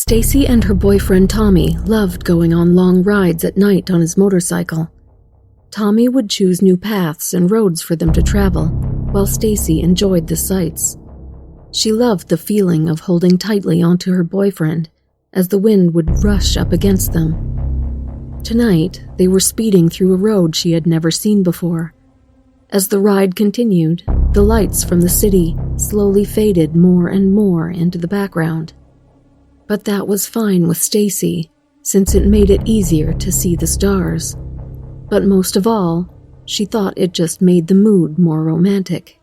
Stacy and her boyfriend Tommy loved going on long rides at night on his motorcycle. Tommy would choose new paths and roads for them to travel, while Stacy enjoyed the sights. She loved the feeling of holding tightly onto her boyfriend as the wind would rush up against them. Tonight, they were speeding through a road she had never seen before. As the ride continued, the lights from the city slowly faded more and more into the background. But that was fine with Stacy, since it made it easier to see the stars. But most of all, she thought it just made the mood more romantic.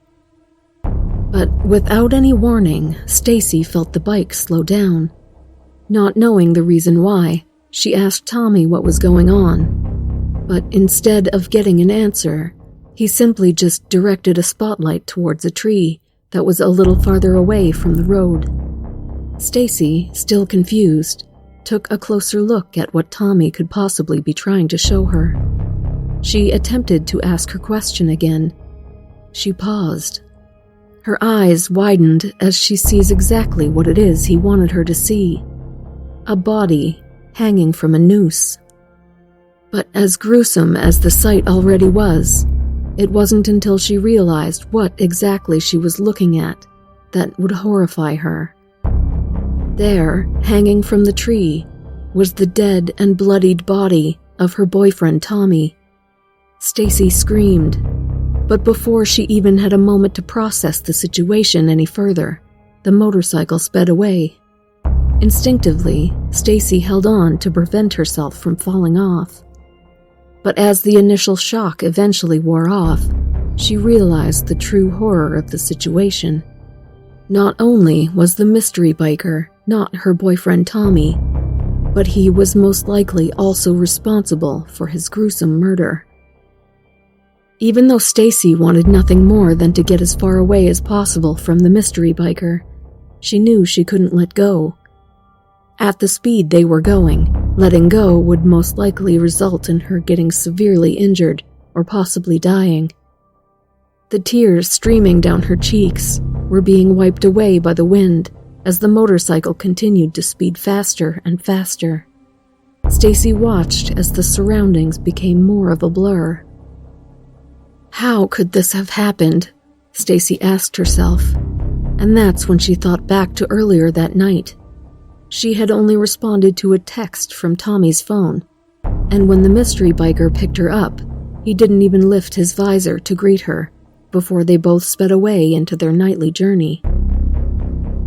But without any warning, Stacy felt the bike slow down. Not knowing the reason why, she asked Tommy what was going on. But instead of getting an answer, he simply just directed a spotlight towards a tree that was a little farther away from the road. Stacy, still confused, took a closer look at what Tommy could possibly be trying to show her. She attempted to ask her question again. She paused. Her eyes widened as she sees exactly what it is he wanted her to see. A body hanging from a noose. But as gruesome as the sight already was, it wasn't until she realized what exactly she was looking at that would horrify her. There, hanging from the tree, was the dead and bloodied body of her boyfriend Tommy. Stacy screamed, but before she even had a moment to process the situation any further, the motorcycle sped away. Instinctively, Stacy held on to prevent herself from falling off. But as the initial shock eventually wore off, she realized the true horror of the situation. Not only was the mystery biker not her boyfriend Tommy, but he was most likely also responsible for his gruesome murder. Even though Stacy wanted nothing more than to get as far away as possible from the mystery biker, she knew she couldn't let go. At the speed they were going, letting go would most likely result in her getting severely injured or possibly dying. The tears streaming down her cheeks were being wiped away by the wind as the motorcycle continued to speed faster and faster. Stacy watched as the surroundings became more of a blur. How could this have happened? Stacy asked herself, and that's when she thought back to earlier that night. She had only responded to a text from Tommy's phone, and when the mystery biker picked her up, he didn't even lift his visor to greet her before they both sped away into their nightly journey.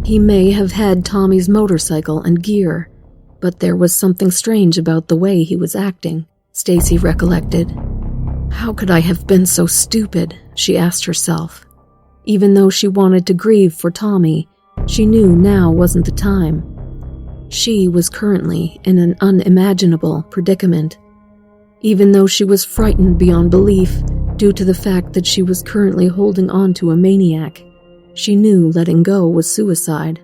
He may have had Tommy's motorcycle and gear, but there was something strange about the way he was acting, Stacy recollected. How could I have been so stupid, she asked herself. Even though she wanted to grieve for Tommy, she knew now wasn't the time. She was currently in an unimaginable predicament. Even though she was frightened beyond belief due to the fact that she was currently holding on to a maniac, she knew letting go was suicide.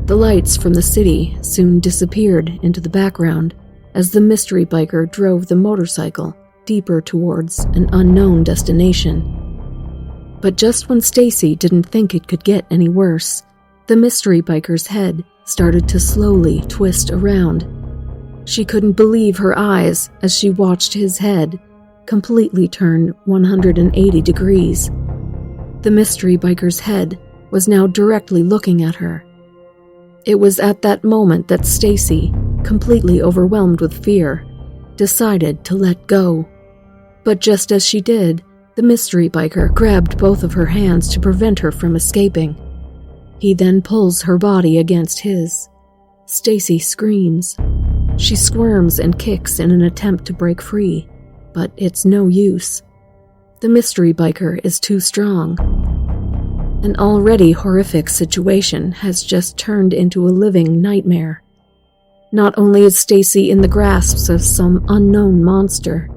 The lights from the city soon disappeared into the background as the mystery biker drove the motorcycle deeper towards an unknown destination. But just when Stacy didn't think it could get any worse, the mystery biker's head started to slowly twist around. She couldn't believe her eyes as she watched his head completely turn 180 degrees. The mystery biker's head was now directly looking at her. It was at that moment that Stacy, completely overwhelmed with fear, decided to let go. But just as she did, the mystery biker grabbed both of her hands to prevent her from escaping. He then pulls her body against his. Stacy screams. She squirms and kicks in an attempt to break free, but it's no use. The mystery biker is too strong. An already horrific situation has just turned into a living nightmare. Not only is Stacy in the grasp of some unknown monster,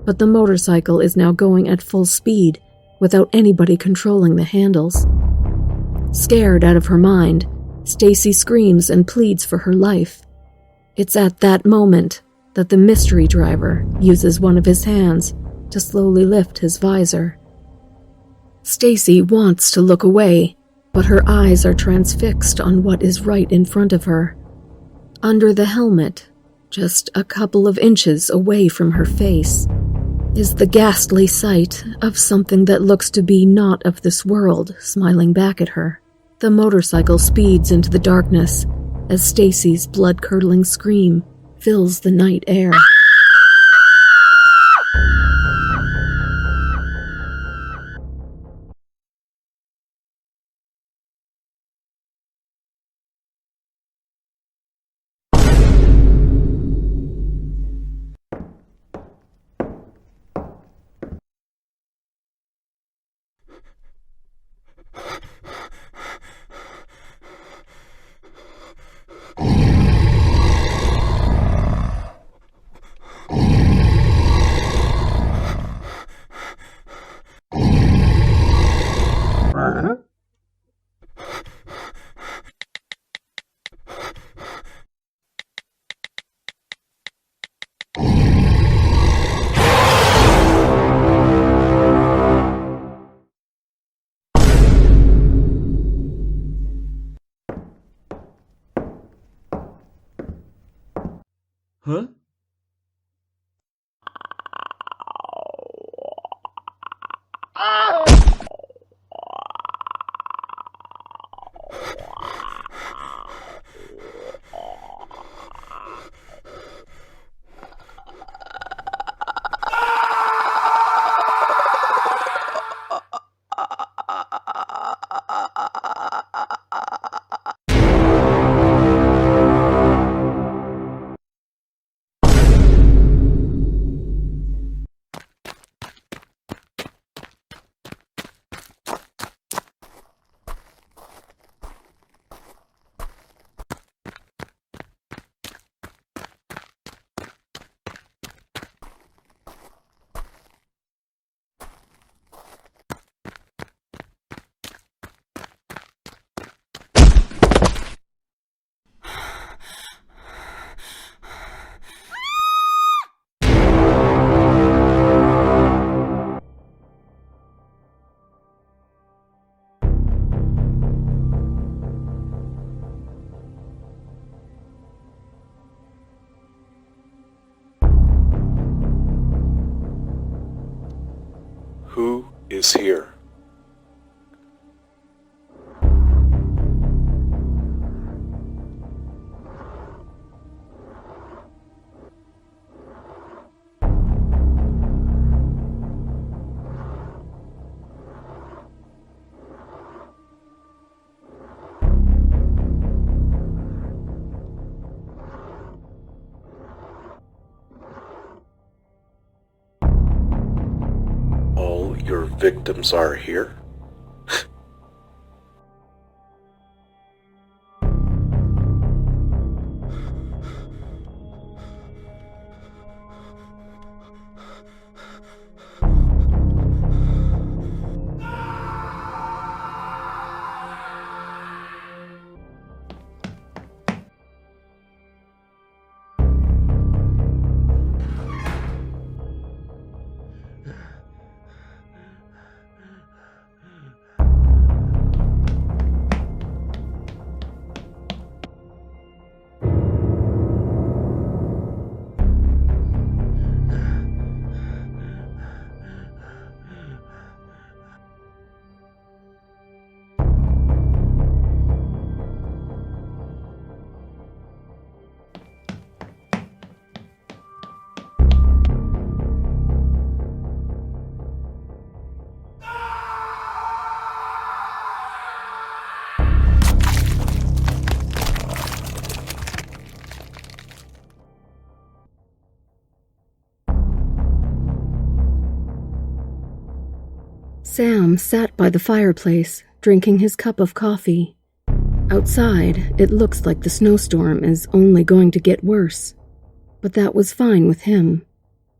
but the motorcycle is now going at full speed without anybody controlling the handles. Scared out of her mind, Stacy screams and pleads for her life. It's at that moment that the mystery driver uses one of his hands to slowly lift his visor. Stacy wants to look away, but her eyes are transfixed on what is right in front of her. Under the helmet, just a couple of inches away from her face, is the ghastly sight of something that looks to be not of this world smiling back at her. The motorcycle speeds into the darkness as Stacy's blood-curdling scream fills the night air. Huh? Who is here? All your victims are here? Sam sat by the fireplace, drinking his cup of coffee. Outside, it looks like the snowstorm is only going to get worse. But that was fine with him.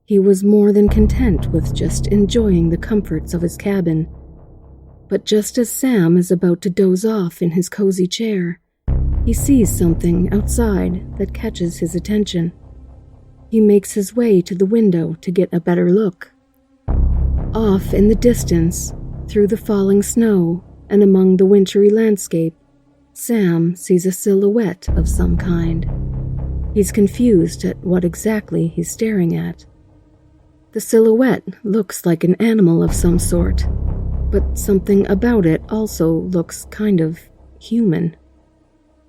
He was more than content with just enjoying the comforts of his cabin. But just as Sam is about to doze off in his cozy chair, he sees something outside that catches his attention. He makes his way to the window to get a better look. Off in the distance, through the falling snow and among the wintry landscape, Sam sees a silhouette of some kind. He's confused at what exactly he's staring at. The silhouette looks like an animal of some sort, but something about it also looks kind of human.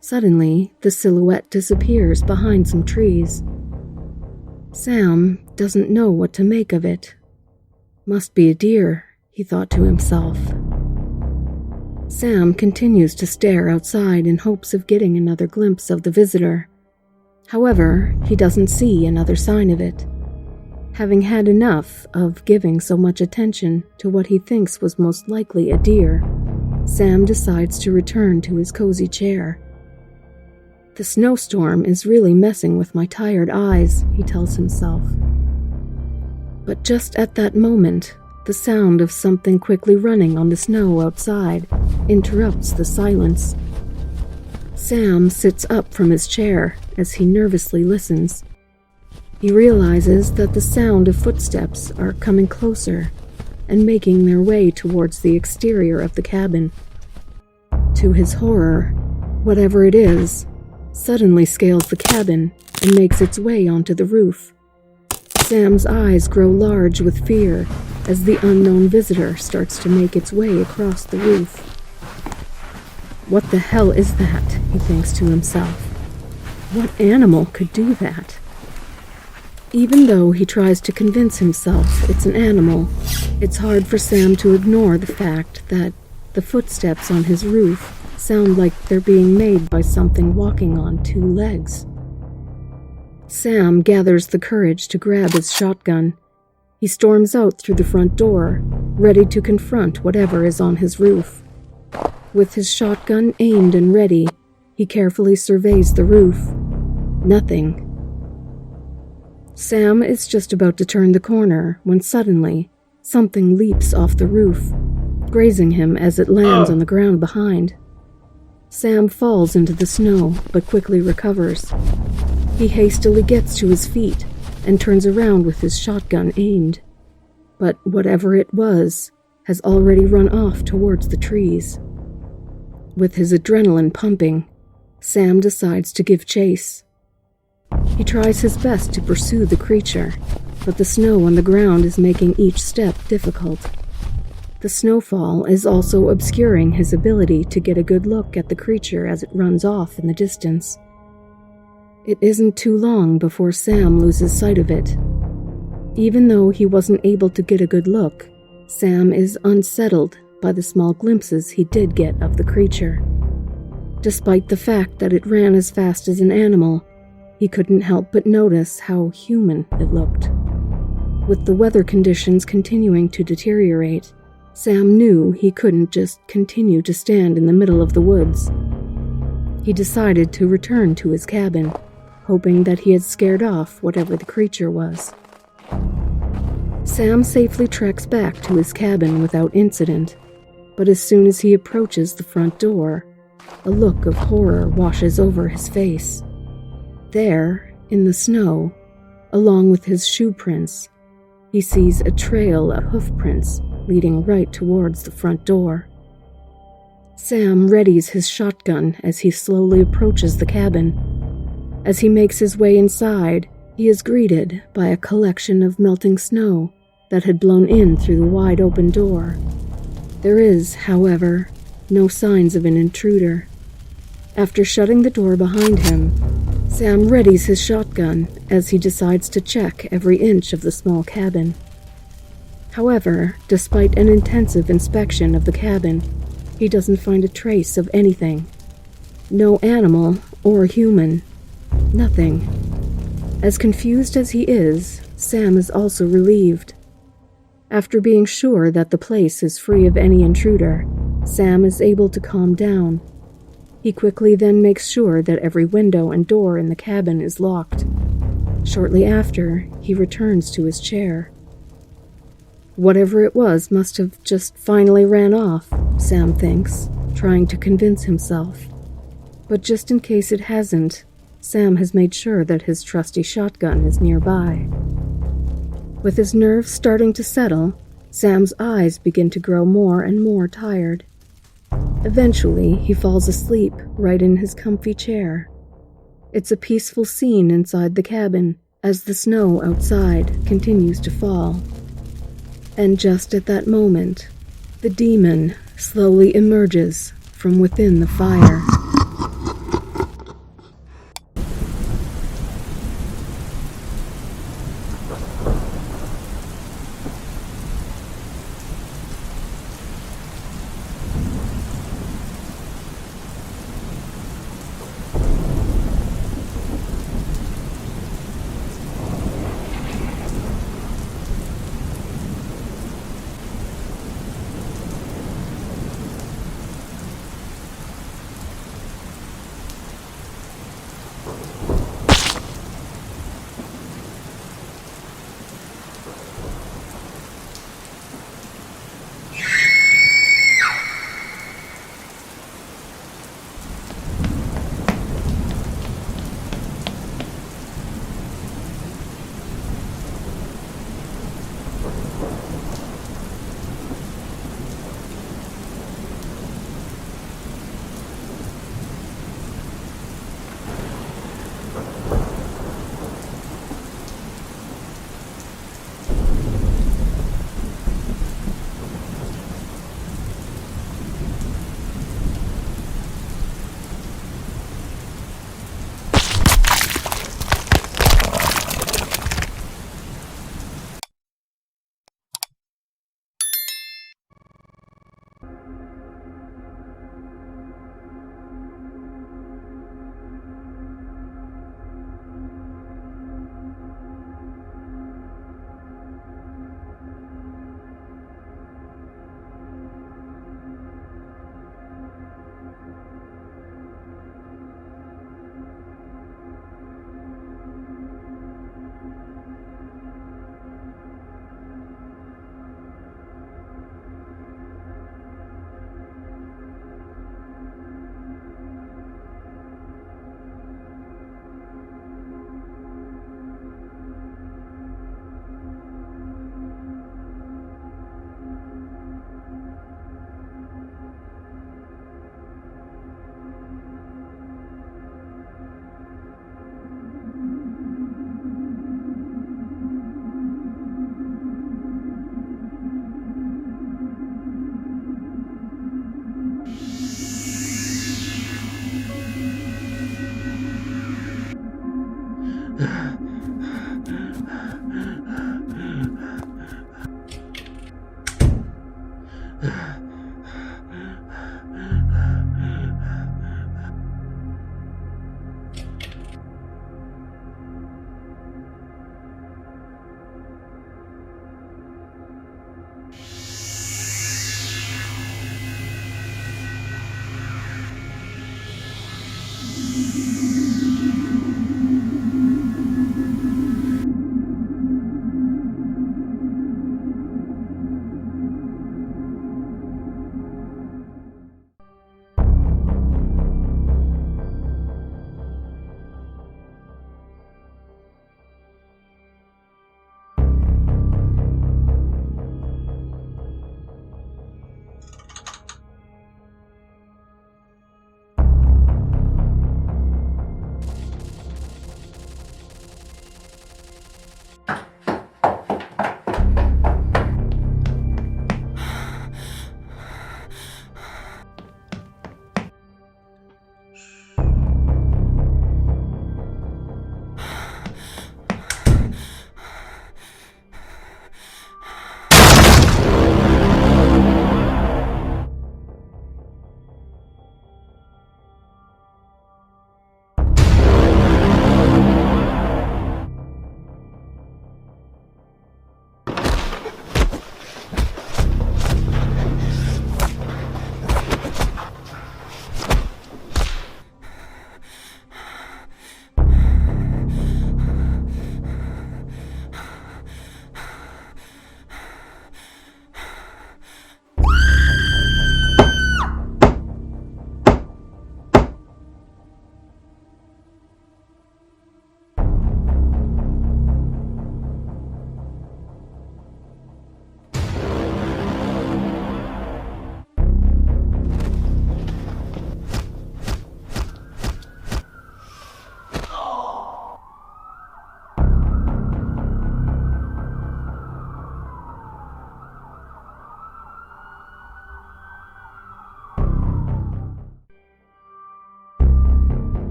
Suddenly, the silhouette disappears behind some trees. Sam doesn't know what to make of it. Must be a deer, he thought to himself. Sam continues to stare outside in hopes of getting another glimpse of the visitor. However, he doesn't see another sign of it. Having had enough of giving so much attention to what he thinks was most likely a deer, Sam decides to return to his cozy chair. The snowstorm is really messing with my tired eyes, he tells himself. But just at that moment, the sound of something quickly running on the snow outside interrupts the silence. Sam sits up from his chair as he nervously listens. He realizes that the sound of footsteps are coming closer and making their way towards the exterior of the cabin. To his horror, whatever it is, suddenly scales the cabin and makes its way onto the roof. Sam's eyes grow large with fear as the unknown visitor starts to make its way across the roof. What the hell is that? He thinks to himself. What animal could do that? Even though he tries to convince himself it's an animal, it's hard for Sam to ignore the fact that the footsteps on his roof sound like they're being made by something walking on two legs. Sam gathers the courage to grab his shotgun. He storms out through the front door, ready to confront whatever is on his roof. With his shotgun aimed and ready, he carefully surveys the roof. Nothing. Sam is just about to turn the corner when suddenly, something leaps off the roof, grazing him as it lands on the ground behind. Sam falls into the snow, but quickly recovers. He hastily gets to his feet and turns around with his shotgun aimed. But whatever it was has already run off towards the trees. With his adrenaline pumping, Sam decides to give chase. He tries his best to pursue the creature, but the snow on the ground is making each step difficult. The snowfall is also obscuring his ability to get a good look at the creature as it runs off in the distance. It isn't too long before Sam loses sight of it. Even though he wasn't able to get a good look, Sam is unsettled by the small glimpses he did get of the creature. Despite the fact that it ran as fast as an animal, he couldn't help but notice how human it looked. With the weather conditions continuing to deteriorate, Sam knew he couldn't just continue to stand in the middle of the woods. He decided to return to his cabin, hoping that he had scared off whatever the creature was. Sam safely treks back to his cabin without incident, but as soon as he approaches the front door, a look of horror washes over his face. There, in the snow, along with his shoe prints, he sees a trail of hoof prints leading right towards the front door. Sam readies his shotgun as he slowly approaches the cabin. As he makes his way inside, he is greeted by a collection of melting snow that had blown in through the wide open door. There is, however, no signs of an intruder. After shutting the door behind him, Sam readies his shotgun as he decides to check every inch of the small cabin. However, despite an intensive inspection of the cabin, he doesn't find a trace of anything. No animal or human. Nothing. As confused as he is, Sam is also relieved. After being sure that the place is free of any intruder, Sam is able to calm down. He quickly then makes sure that every window and door in the cabin is locked. Shortly after, he returns to his chair. Whatever it was must have just finally ran off, Sam thinks, trying to convince himself. But just in case it hasn't, Sam has made sure that his trusty shotgun is nearby. With his nerves starting to settle, Sam's eyes begin to grow more and more tired. Eventually, he falls asleep right in his comfy chair. It's a peaceful scene inside the cabin as the snow outside continues to fall. And just at that moment, the demon slowly emerges from within the fire.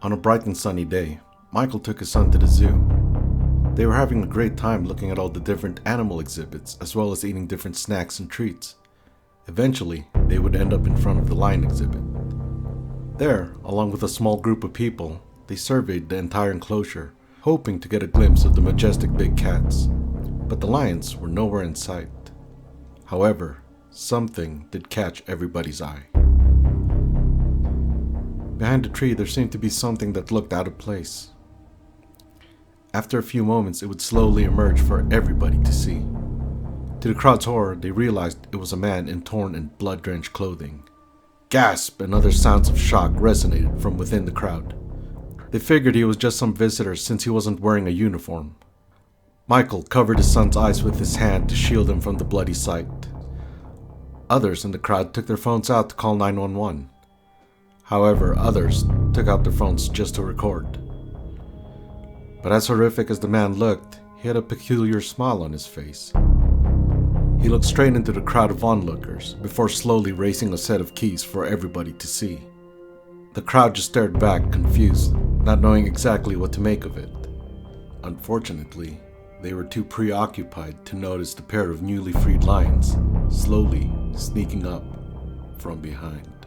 On a bright and sunny day, Michael took his son to the zoo. They were having a great time looking at all the different animal exhibits as well as eating different snacks and treats. Eventually, they would end up in front of the lion exhibit. There, along with a small group of people, they surveyed the entire enclosure, hoping to get a glimpse of the majestic big cats. But the lions were nowhere in sight. However, something did catch everybody's eye. Behind the tree, there seemed to be something that looked out of place. After a few moments, it would slowly emerge for everybody to see. To the crowd's horror, they realized it was a man in torn and blood-drenched clothing. Gasp and other sounds of shock resonated from within the crowd. They figured he was just some visitor since he wasn't wearing a uniform. Michael covered his son's eyes with his hand to shield him from the bloody sight. Others in the crowd took their phones out to call 911. However, others took out their phones just to record. But as horrific as the man looked, he had a peculiar smile on his face. He looked straight into the crowd of onlookers before slowly raising a set of keys for everybody to see. The crowd just stared back, confused, not knowing exactly what to make of it. Unfortunately, they were too preoccupied to notice the pair of newly freed lions slowly sneaking up from behind.